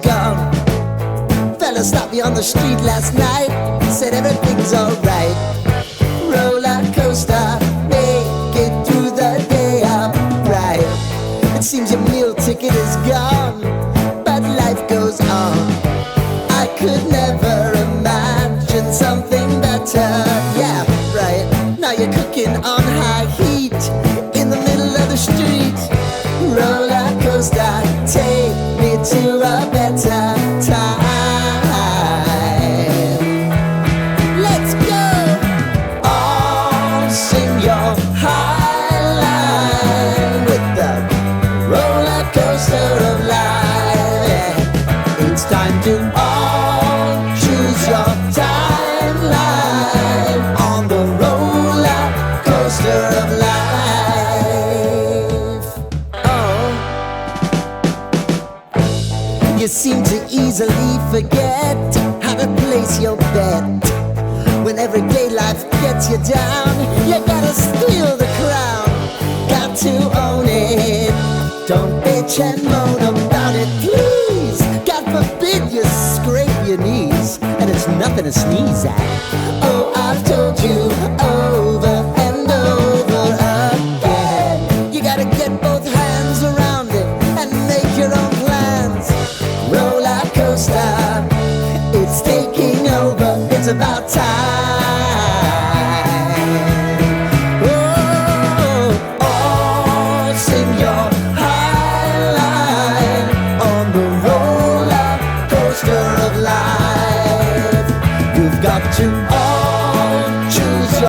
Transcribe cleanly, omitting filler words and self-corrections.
gone. Fella stopped me on the street last night, said everything's alright. Roller coaster, make it through the day upright. It seems your meal ticket is gone, but life goes on. I could never imagine something better. Yeah, right. Now you're cooking on high heat in the middle of the street. Roller coaster, take me to a better time. Let's go! All sing your high line with the roller coaster of life. Yeah. It's time to all choose your timeline on the roller coaster of life. Oh, you seem to easily forget how to place your bet. When everyday life gets you down, you gotta steal the crown. Got to own it. Don't bitch and moan about it, please. God forbid you scrape your knees, and it's nothing to sneeze at. Oh, I've told you over and over again, you gotta get both hands around it and make your own plans. Roller coaster, it's taking over, it's about time. Oh, all sing your high line on the roller coaster of life. You've got to all